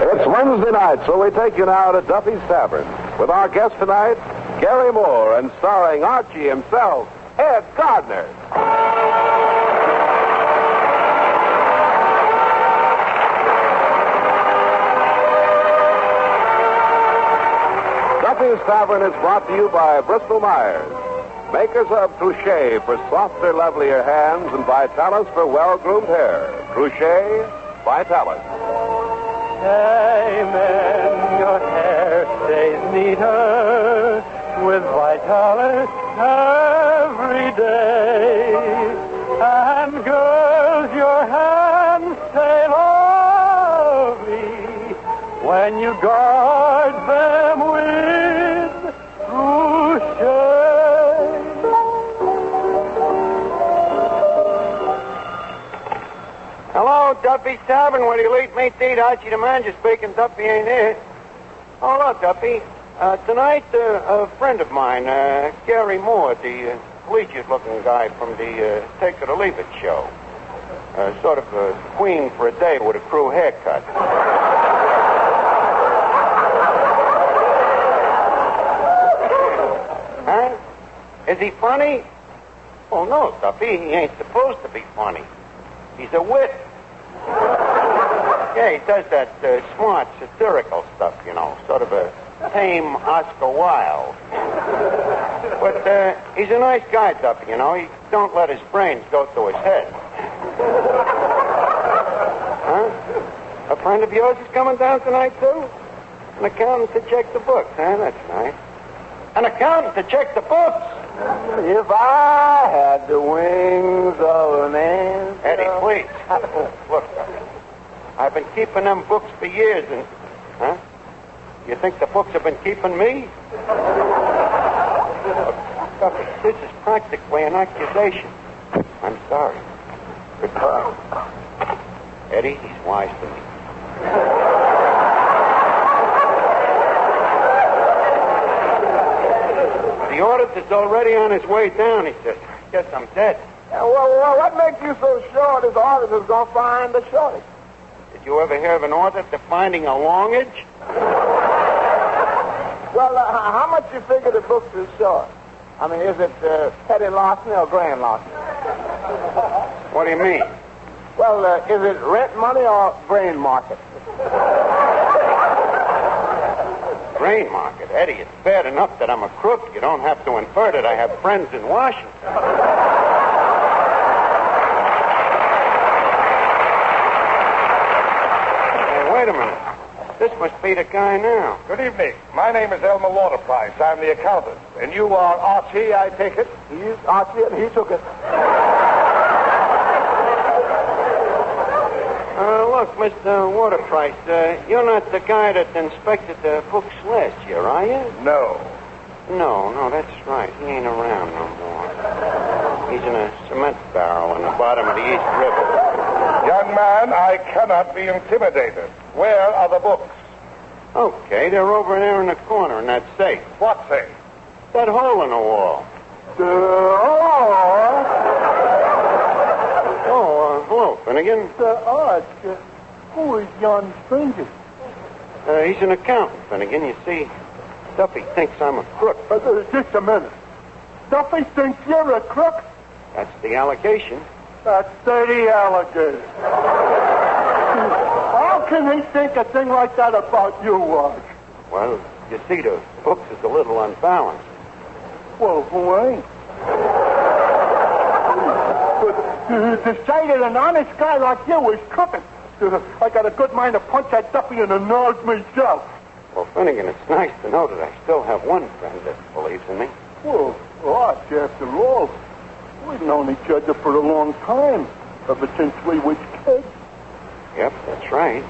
It's Wednesday night, so we take you now to Duffy's Tavern with our guest tonight, Garry Moore, and starring Archie himself, Ed Gardner. Duffy's Tavern is brought to you by Bristol Myers, makers of Touche for softer, lovelier hands and Vitalis for well-groomed hair. Touche, Vitalis. Hey, men, your hair stays neater with Vitalis every day. And girls, your hands stay lovely when you guard them with Touche. Hello, Duffy's Tavern. Where do you lead me to eat? Archie the manager speaking. Duffy ain't here. Oh, look, Duffy. Tonight, a friend of mine, Garry Moore, the collegiate-looking guy from the Take It or Leave It show. Sort of a queen for a day with a crew haircut. Huh? Is he funny? Oh, no, Duffy. He ain't supposed to be funny. He's a wit. Yeah, he does that smart, satirical stuff, you know, sort of a tame Oscar Wilde. But he's a nice guy, Duffy, you know. He don't let his brains go to his head. Huh? A friend of yours is coming down tonight, too? An accountant to check the books, huh? That's nice. An accountant to check the books? If I had the wings of an angel... Eddie, please. Look, I've been keeping them books for years, and... Huh? You think the books have been keeping me? Look, this is practically an accusation. I'm sorry. Goodbye. Eddie, he's wise to me. The auditor's already on his way down, he says. I guess I'm dead. Well, what makes you so sure this auditor's going to find the shortage? Did you ever hear of an auditor finding a longage? Well, how much you figure the books is short? I mean, is it petty larceny or grand larceny? What do you mean? Well, is it rent money or grain market? Grain market? Eddie, it's bad enough that I'm a crook. You don't have to invert it. I have friends in Washington. Hey, wait a minute. This must be the guy now. Good evening. My name is Elmer Lauderprice. I'm the accountant. And you are Archie, I take it? He's Archie, and he took it. Look, Mr. Waterprice, you're not the guy that inspected the books last year, are you? No. No, that's right. He ain't around no more. He's in a cement barrel in the bottom of the East River. Young man, I cannot be intimidated. Where are the books? Okay, they're over there in the corner in that safe. What safe? That hole in the wall. Hello, Finnegan. Arch, who is yon stranger? He's an accountant, Finnegan. You see, Duffy thinks I'm a crook. Just a minute. Duffy thinks you're a crook? That's the allegation. That's dirty alligators. How can he think a thing like that about you, Arch? Well, you see, the books is a little unbalanced. Well, who ain't? But to say that an honest guy like you is crooked, I got a good mind to punch that Duffy in the nose myself. Well, Finnegan, it's nice to know that I still have one friend that believes in me. Well, Arch, after all, we've known each other for a long time, ever since we was kids. Yep, that's right.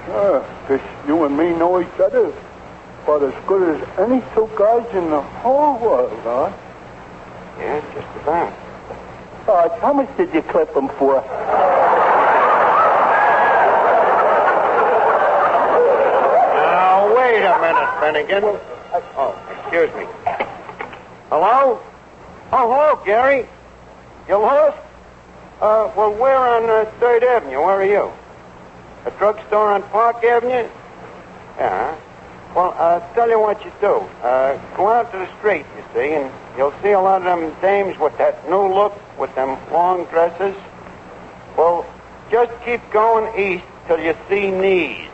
Because you and me know each other about as good as any two guys in the whole world, huh? Yeah, just about. How much did you clip him for? Now, wait a minute, Finnegan. Excuse me. Hello? Oh, hello, Garry. You lost? Well, we're on 3rd Avenue. Where are you? A drugstore on Park Avenue? Yeah. Well, tell you what you do. Go out to the street, you see, and you'll see a lot of them dames with that new look, with them long dresses. Well, just keep going east till you see knees.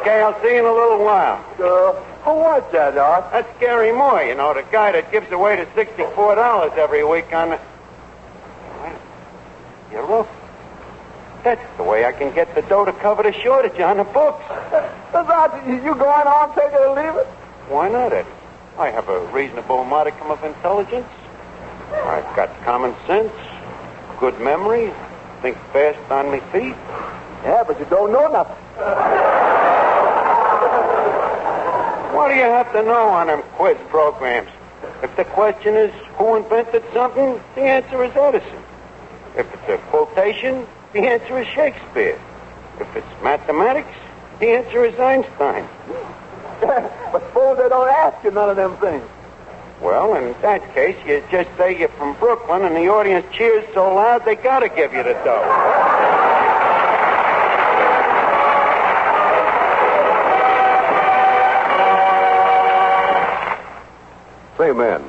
Okay, I'll see you in a little while. Who was that, Art? That's Garry Moore, you know, the guy that gives away the $64 every week on the... You're up. That's the way I can get the dough to cover the shortage on the books. Art, you going on, take it or leave it? Why not, Eddie? I have a reasonable modicum of intelligence. I've got common sense, good memory, think fast on my feet. Yeah, but you don't know nothing. What do you have to know on them quiz programs? If the question is who invented something, the answer is Edison. If it's a quotation, the answer is Shakespeare. If it's mathematics, the answer is Einstein. But suppose they don't ask you none of them things. Well, in that case, you just say you're from Brooklyn and the audience cheers so loud they gotta give you the dough. Say, men,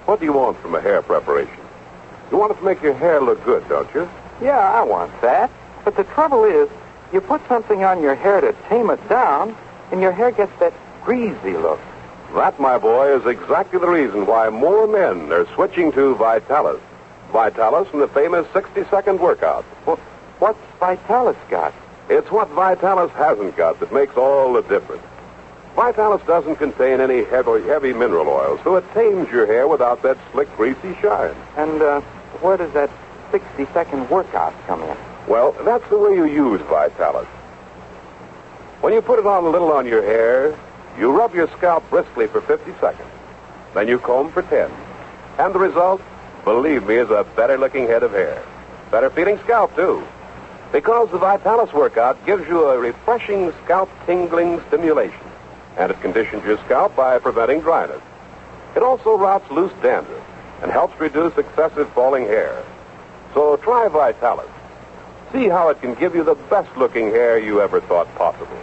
what do you want from a hair preparation? You want it to make your hair look good, don't you? Yeah, I want that. But the trouble is, you put something on your hair to tame it down, and your hair gets that greasy look. That, my boy, is exactly the reason why more men are switching to Vitalis. Vitalis and the famous 60-second workout. Well, what's Vitalis got? It's what Vitalis hasn't got that makes all the difference. Vitalis doesn't contain any heavy mineral oils, so it tames your hair without that slick, greasy shine. And where does that 60-second workout come in? Well, that's the way you use Vitalis. When you put it on a little on your hair, you rub your scalp briskly for 50 seconds. Then you comb for 10. And the result, believe me, is a better-looking head of hair. Better-feeling scalp, too. Because the Vitalis workout gives you a refreshing scalp-tingling stimulation. And it conditions your scalp by preventing dryness. It also routes loose dandruff and helps reduce excessive falling hair. So try Vitalis. See how it can give you the best-looking hair you ever thought possible.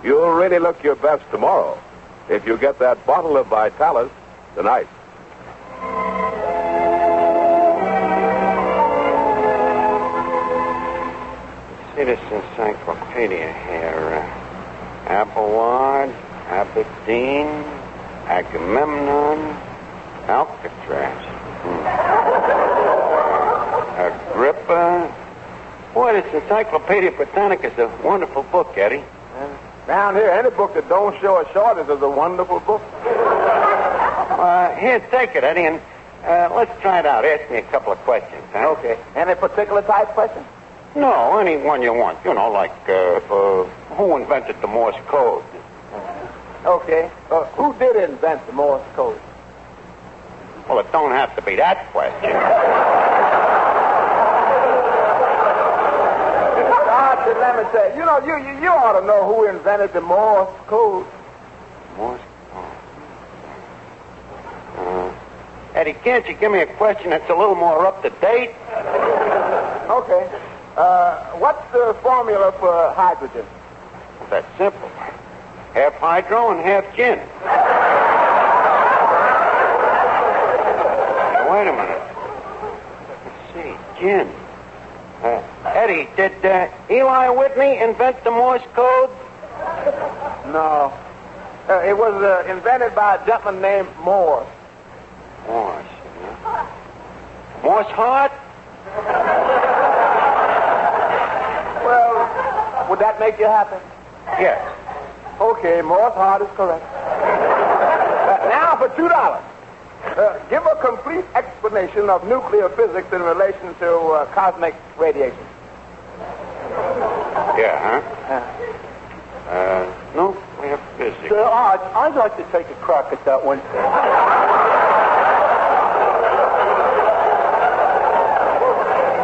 You'll really look your best tomorrow if you get that bottle of Vitalis tonight. See this encyclopedia here. Appleward, Aberdeen, Agamemnon, Alcatraz. Agrippa. Boy, this Encyclopedia Britannica is a wonderful book, Eddie. Down here, any book that don't show a shortage is a wonderful book. Here, take it, Eddie, and let's try it out. Ask me a couple of questions, huh? Okay. Any particular type question? No, any one you want. You know, like, who invented the Morse code? Okay. Who did invent the Morse code? Well, it don't have to be that question. Archie, let me say, you ought to know who invented the Morse code. Morse code? Eddie, can't you give me a question that's a little more up to date? Okay. What's the formula for hydrogen? Well, that's simple. Half hydro and half gin. Now, wait a minute. Let's see, gin. Eddie, did Eli Whitney invent the Morse code? No. It was invented by a gentleman named Morse. Morse, huh? Morse Hart? Well, would that make you happy? Yes. Okay, Morse Hart is correct. Now for $2. Give a complete explanation of nuclear physics in relation to cosmic radiation. Yeah, huh? Nuclear physics. I'd like to take a crack at that one.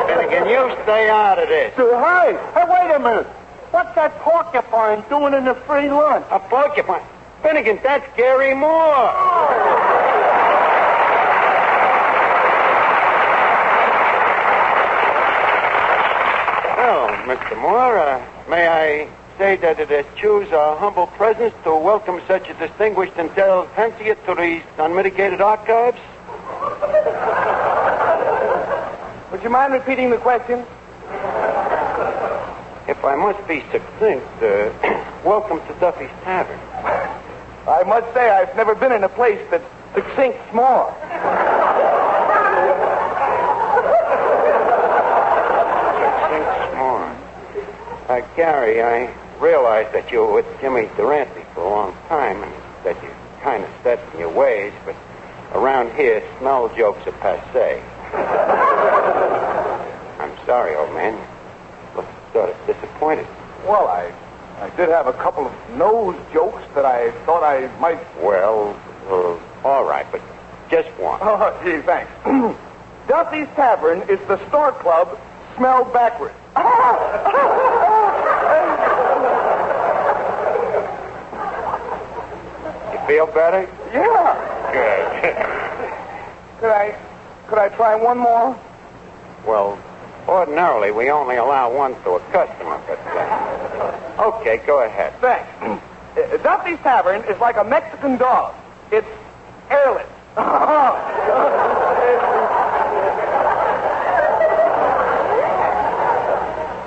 Finnegan, you stay out of this. Hey, wait a minute. What's that porcupine doing in the free lunch? A porcupine? Finnegan, that's Garry Moore. Moore. May I say that it eschews our humble presence to welcome such a distinguished intelligentsia to these unmitigated archives? Would you mind repeating the question? If I must be succinct, welcome to Duffy's Tavern. I must say I've never been in a place that succincts more. Succincts more. Garry, I realize that you were with Jimmy Durante for a long time and that you're kind of set in your ways, but around here, smell jokes are passé. I'm sorry, old man. Look sort of disappointed. Well, I did have a couple of nose jokes that I thought I might... Well, all right, but just one. Oh, gee, thanks. Duffy's Tavern is the store club smelled backwards. You feel better? Yeah. Good. Could I try one more? Well, ordinarily, we only allow one to a customer, but... Okay, go ahead. Thanks. Duffy's Tavern is like a Mexican dog. It's airless.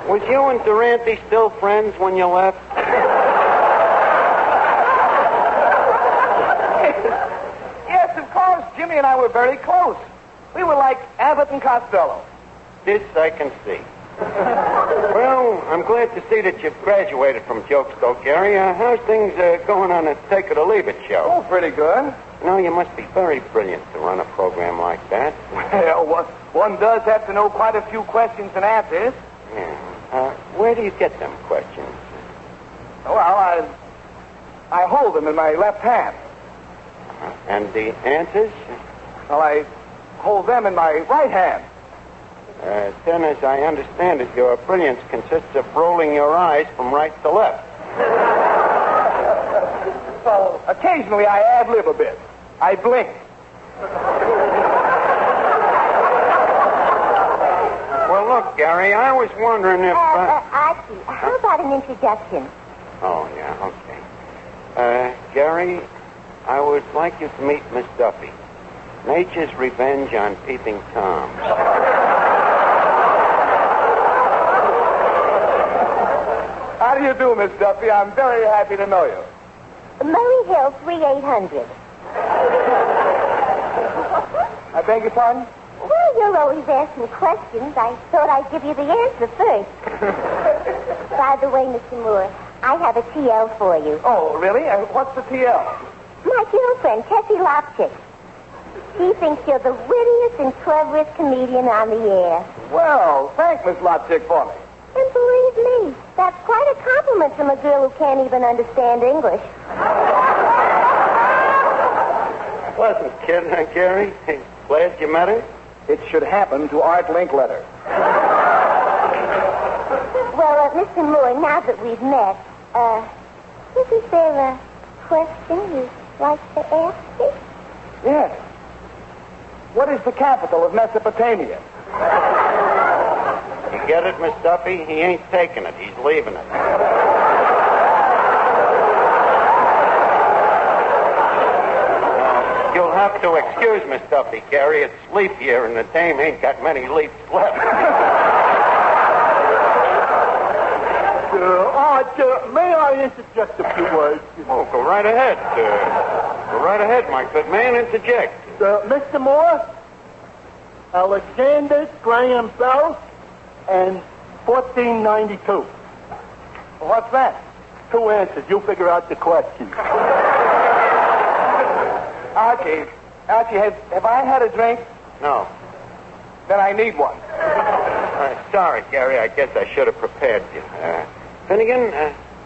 Was you and Durante still friends when you left? Yes, of course. Jimmy and I were very close. We were like Abbott and Costello. This I can see. Well, I'm glad to see that you've graduated from jokes, though, Garry. How's things going on a Take It or Leave It show? Oh, pretty good. You know, you must be very brilliant to run a program like that. Well, one does have to know quite a few questions and answers. Yeah. Where do you get them questions? Well, I hold them in my left hand. And the answers? Well, I hold them in my right hand. Then, as I understand it, your brilliance consists of rolling your eyes from right to left. Well, occasionally I ad-lib a bit. I blink. Well, look, Garry, I was wondering if... Archie, how about an introduction? Oh, yeah, okay. Garry, I would like you to meet Miss Duffy. Nature's revenge on peeping toms. How do you do, Miss Duffy? I'm very happy to know you. Murray Hill, 3800. I beg your pardon? Well, you're always asking questions. I thought I'd give you the answer first. By the way, Mr. Moore, I have a TL for you. Oh, really? What's the TL? My girlfriend, Tessie Lopchick. She thinks you're the wittiest and cleverest comedian on the air. Well, thank Miss Lopchick for me. And believe me, that's quite a compliment from a girl who can't even understand English. Pleasant kid, huh, Garry? Glad you met her? It should happen to Art Linkletter. Well, Mr. Moore, now that we've met, isn't there a question you'd like to ask me? Yes. What is the capital of Mesopotamia? You get it, Miss Duffy? He ain't taking it. He's leaving it. You'll have to excuse Miss Duffy, Garry. It's leap year, and the dame ain't got many leaps left. Art, may I interject a few words? Oh, go right ahead. Go right ahead, my good man. Interject. Mr. Moore, Alexander Graham Bell, and 1492. What's that? 2 answers. You figure out the question. Archie, have I had a drink? No. Then I need one. Sorry, Garry. I guess I should have prepared you. Finnegan,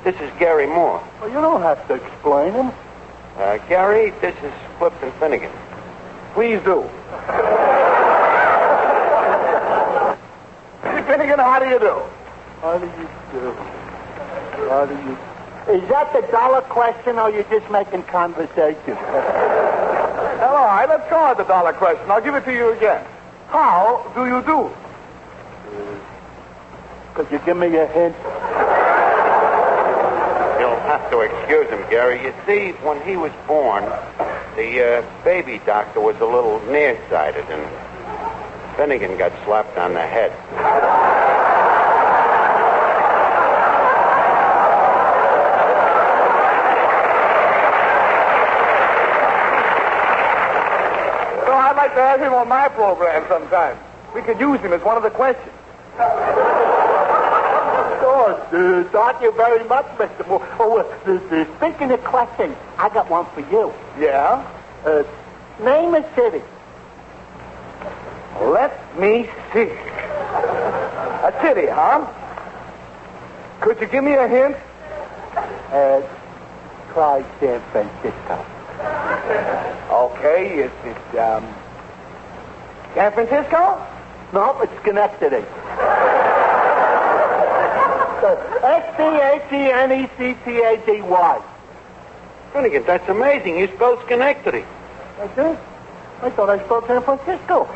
this is Garry Moore. Well, you don't have to explain him. Garry, this is Clifton Finnegan. Please do. Finnegan, how do you do? How do you do? How do you... Is that the dollar question, or are you just making conversation? All right, let's go on the dollar question. I'll give it to you again. How do you do? Could you give me a hint? You'll have to excuse him, Garry. You see, when he was born, the baby doctor was a little nearsighted, and Finnegan got slapped on the head. So I'd like to have him on my program sometime. We could use him as one of the questions. Thank you very much, Mr. Moore. Speaking of questions, I got one for you. Yeah? Name a city. Let me see. A city, huh? Could you give me a hint? Try San Francisco. Okay, is it, San Francisco? No, it's Schenectady. Schenectady. Finnegan, that's amazing. You spelled Schenectady. I did? I thought I spelled San Francisco.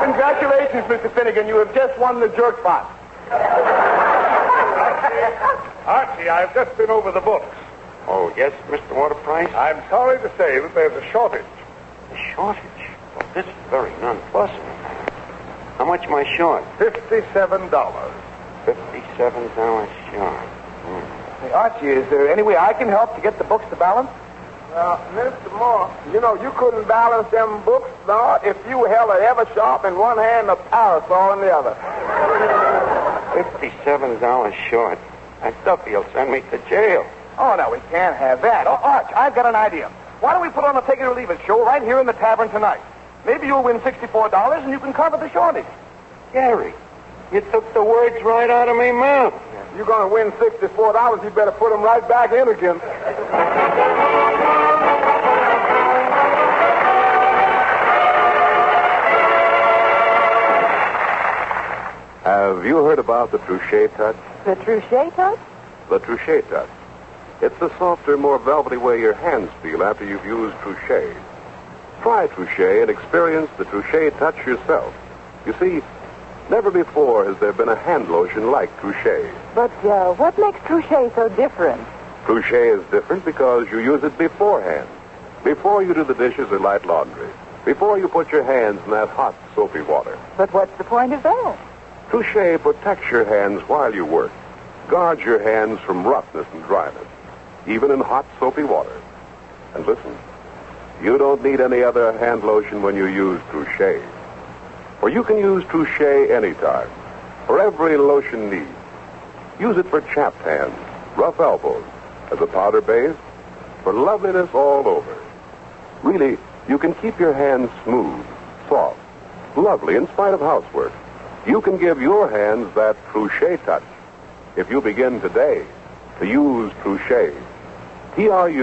Congratulations, Mr. Finnegan. You have just won the jerk pot. Archie, I've just been over the books. Oh, yes, Mr. Waterprice? I'm sorry to say that there's a shortage. A shortage? Well, this is very nonplussant. How much am I short? $57. $57 short. Hey, Archie, is there any way I can help to get the books to balance? Mr. Moore, you know, you couldn't balance them books, Lord, if you held an Eversharp in one hand and a parasol in the other. $57 short. And Duffy will send me to jail. Oh, no, we can't have that. Oh, Arch, I've got an idea. Why don't we put on a Take It or Leave It show right here in the tavern tonight? Maybe you'll win $64 and you can cover the shortage. Garry, you took the words right out of my mouth. If you're going to win $64, you better put them right back in again. Have you heard about the Trouchet touch? The Trouchet touch? The Trouchet touch. It's the softer, more velvety way your hands feel after you've used Trouchet. Try Trouchet and experience the Trouchet touch yourself. You see, never before has there been a hand lotion like Trouchet. But what makes Trouchet so different? Trouchet is different because you use it beforehand. Before you do the dishes or light laundry. Before you put your hands in that hot, soapy water. But what's the point of that? Trouchet protects your hands while you work. Guards your hands from roughness and dryness. Even in hot, soapy water. And listen, you don't need any other hand lotion when you use Trouchet. For you can use Trouchet anytime. For every lotion need. Use it for chapped hands, rough elbows, as a powder base, for loveliness all over. Really, you can keep your hands smooth, soft, lovely in spite of housework. You can give your hands that Trouchet touch if you begin today to use Trouchet. Trouchay.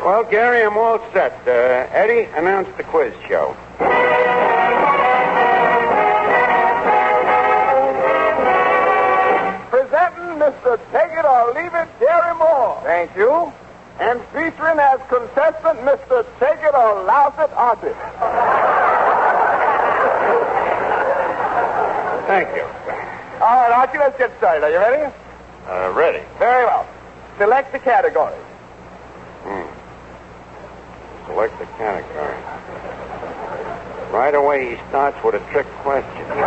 Well, Garry, I'm all set. Eddie, announce the quiz show. Presenting Mr. Take It or Leave It, Garry Moore. Thank you. And featuring as contestant Mr. Take It or Louse It, Archie. Thank you. All right, Archie, let's get started. Are you ready? Ready. Very well. Select the category. Select the category. Right away, he starts with a trick question. No,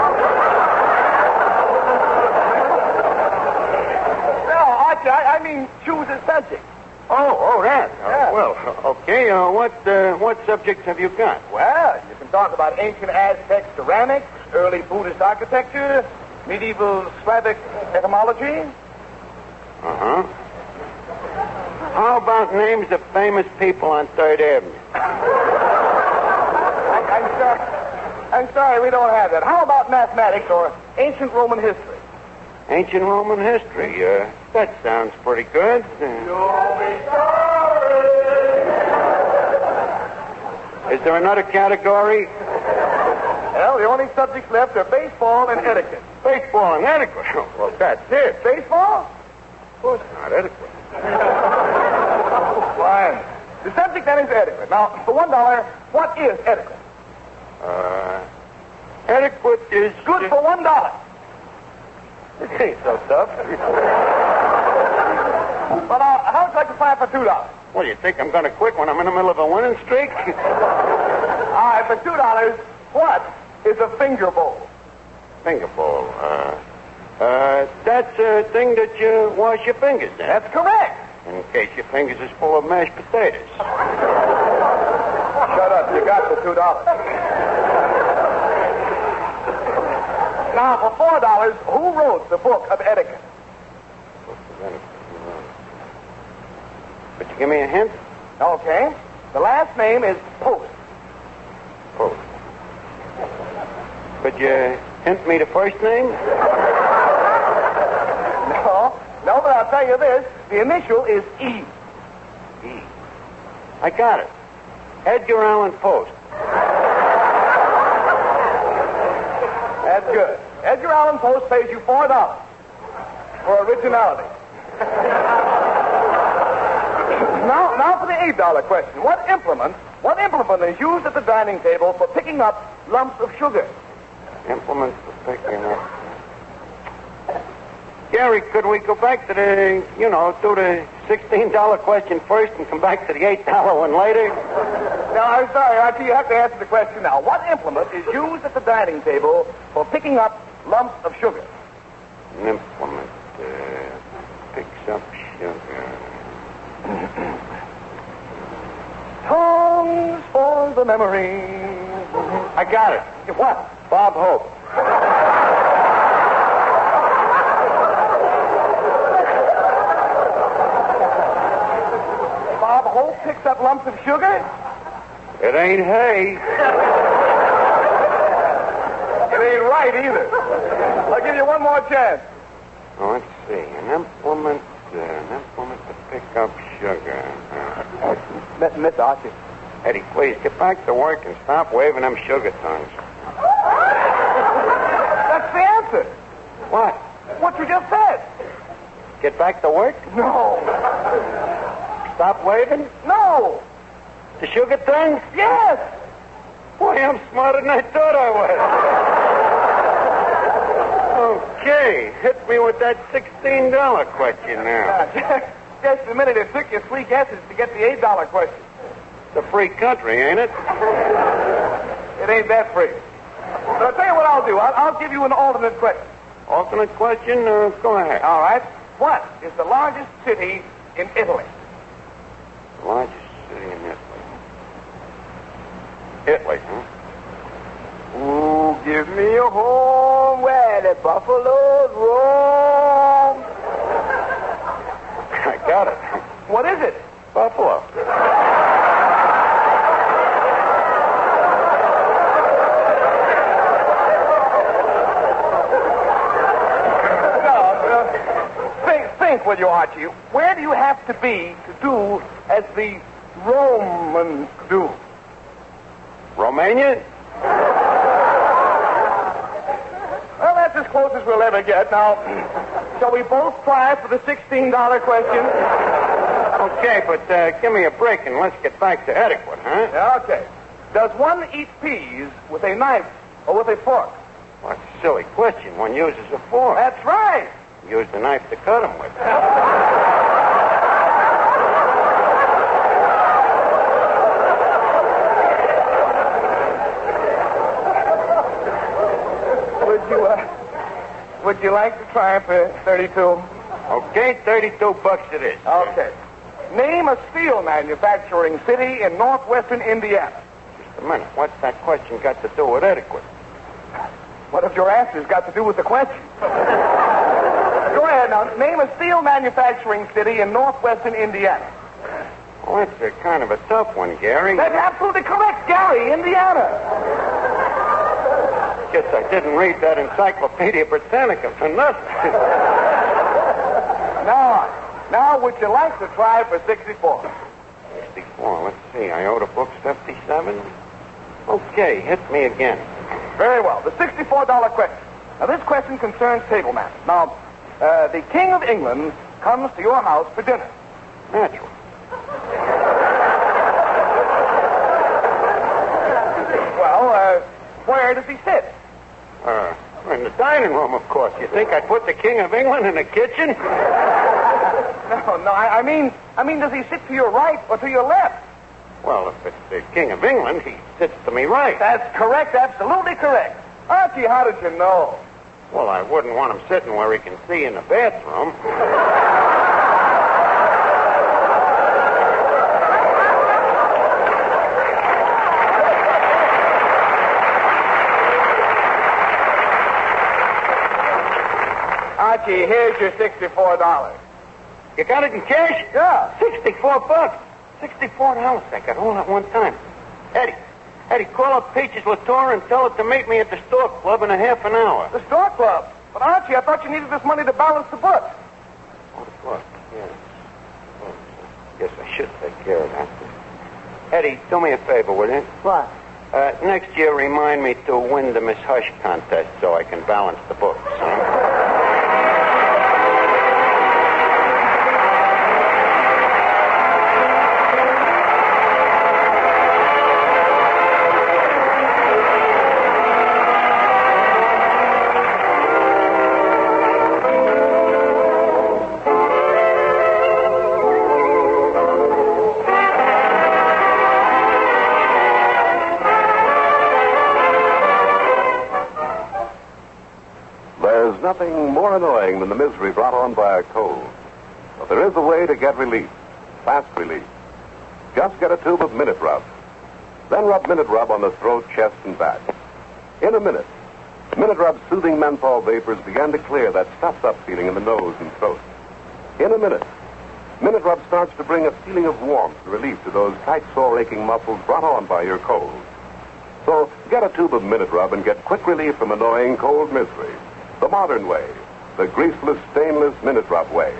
Archie, I mean choose a subject. Oh, that. Yeah. Well, okay. What subjects have you got? Well, you can talk about ancient Aztec ceramics, early Buddhist architecture, medieval Slavic etymology. Uh-huh. How about names of famous people on 3rd Avenue? I'm sorry, we don't have that. How about mathematics or ancient Roman history? Ancient Roman history. That sounds pretty good. Is there another category? Well, the only subjects left are baseball and etiquette. Baseball and etiquette. Well, that's it. Baseball? course not. Etiquette. Fine. The subject then is etiquette. Now, for $1, what is etiquette? Etiquette is... Good for $1. It ain't so tough. But how would you like to try it for $2? What, do you think I'm going to quit when I'm in the middle of a winning streak? All right, for $2, what is a finger bowl? Finger bowl. That's a thing that you wash your fingers in. That's correct. In case your fingers is full of mashed potatoes. Shut up. You got the $2. Now, for $4, who wrote the book of etiquette? Could you give me a hint? Okay. The last name is Post. Post. Could you hint me the first name? No, but I'll tell you this. The initial is E. E. I got it. Edgar Allan Poe. That's good. Edgar Allan Poe pays you $4 for originality. Now for the $8 question. What implement is used at the dining table for picking up lumps of sugar? Implement for picking up. Garry, could we go back to the, do the $16 question first and come back to the $8 one later? No, I'm sorry, Archie. You have to answer the question now. What implement is used at the dining table for picking up lumps of sugar? An implement picks up sugar. Songs for the memory. I got it. What? Bob Hope. Bob Hope picks up lumps of sugar? It ain't hay. It ain't right either. I'll give you one more chance. Oh, let's see. An implement to pick up sugar. Miss Archie. Eddie, please get back to work and stop waving them sugar tongues. That's the answer. What? What you just said. Get back to work? No. Stop waving? No. The sugar tongues? Yes. Boy, I'm smarter than I thought I was. Okay, hit me with that $16 question now. Just a minute. It took you 3 guesses to get the $8 question. It's a free country, ain't it? It ain't that free. But I'll tell you what I'll do. I'll give you an alternate question. Alternate question? Go ahead. All right. What is the largest city in Italy? Largest city in Italy. Italy, huh? Ooh, give me a home where the buffaloes roam. I got it. What is it? Buffalo. Think, will you, Archie? Where do you have to be to do as the Romans do? Romania? Well, that's as close as we'll ever get. Now, shall we both try for the $16 question? Okay, but give me a break and let's get back to etiquette, huh? Yeah, okay. Does one eat peas with a knife or with a fork? What a silly question. One uses a fork. That's right. Use the knife to cut them with. Would you like to try for 32? Okay, $32 it is. Okay. Name a steel manufacturing city in northwestern Indiana. Just a minute. What's that question got to do with etiquette? What have your answers got to do with the question? Go ahead now. Name a steel manufacturing city in northwestern Indiana. Oh, that's a kind of a tough one, Garry. That's absolutely correct, Garry, Indiana. Guess I didn't read that Encyclopedia Britannica for nothing. Now, would you like to try for 64? 64, let's see. I owe the books 57. Okay, hit me again. Very well. The $64 question. Now, this question concerns table manners. Now, the King of England comes to your house for dinner. Natural. Well, where does he sit? In the dining room, of course. You think I'd put the King of England in the kitchen? No, I mean, does he sit to your right or to your left? Well, if it's the King of England, he sits to me right. That's correct, absolutely correct. Archie, how did you know? Well, I wouldn't want him sitting where he can see in the bathroom. Archie, here's your $64. You got it in cash? Yeah. $64. $64 I got all at one time. Eddie, call up Peaches Latour and tell her to meet me at the store club in a half an hour. The store club? But Archie, I thought you needed this money to balance the books. Oh, the book, yes. Oh, yes, I should take care of that. Eddie, do me a favor, will you? What? Next year, remind me to win the Miss Hush contest so I can balance the books, huh? There's nothing more annoying than the misery brought on by a cold. But there is a way to get relief, fast relief. Just get a tube of Minute Rub. Then rub Minute Rub on the throat, chest, and back. In a minute, Minute Rub's soothing menthol vapors begin to clear that stuffed-up feeling in the nose and throat. In a minute, Minute Rub starts to bring a feeling of warmth and relief to those tight, sore, aching muscles brought on by your cold. So get a tube of Minute Rub and get quick relief from annoying cold misery. The modern way. The greaseless, stainless Minute Rub way.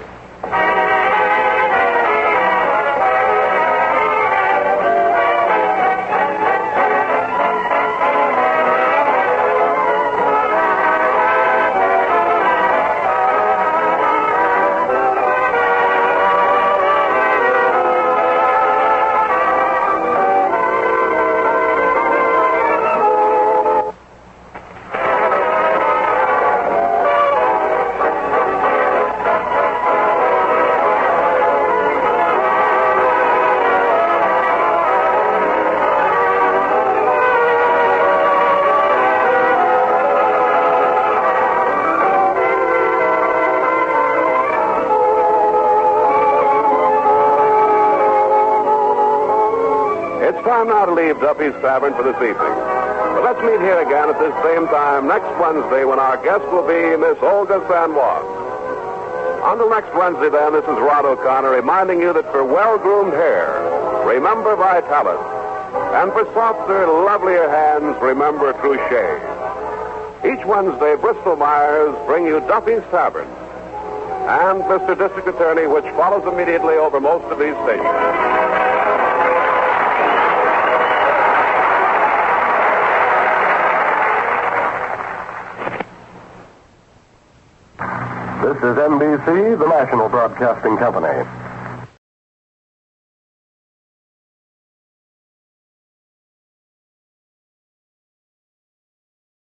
It's time now to leave Duffy's Tavern for this evening. But let's meet here again at this same time next Wednesday when our guest will be Miss Olga San Juan. Until next Wednesday, then, this is Rod O'Connor reminding you that for well-groomed hair, remember Vitalis. And for softer, lovelier hands, remember Trouchet. Each Wednesday, Bristol Myers bring you Duffy's Tavern and Mr. District Attorney, which follows immediately over most of these stations. This is NBC, the national broadcasting company.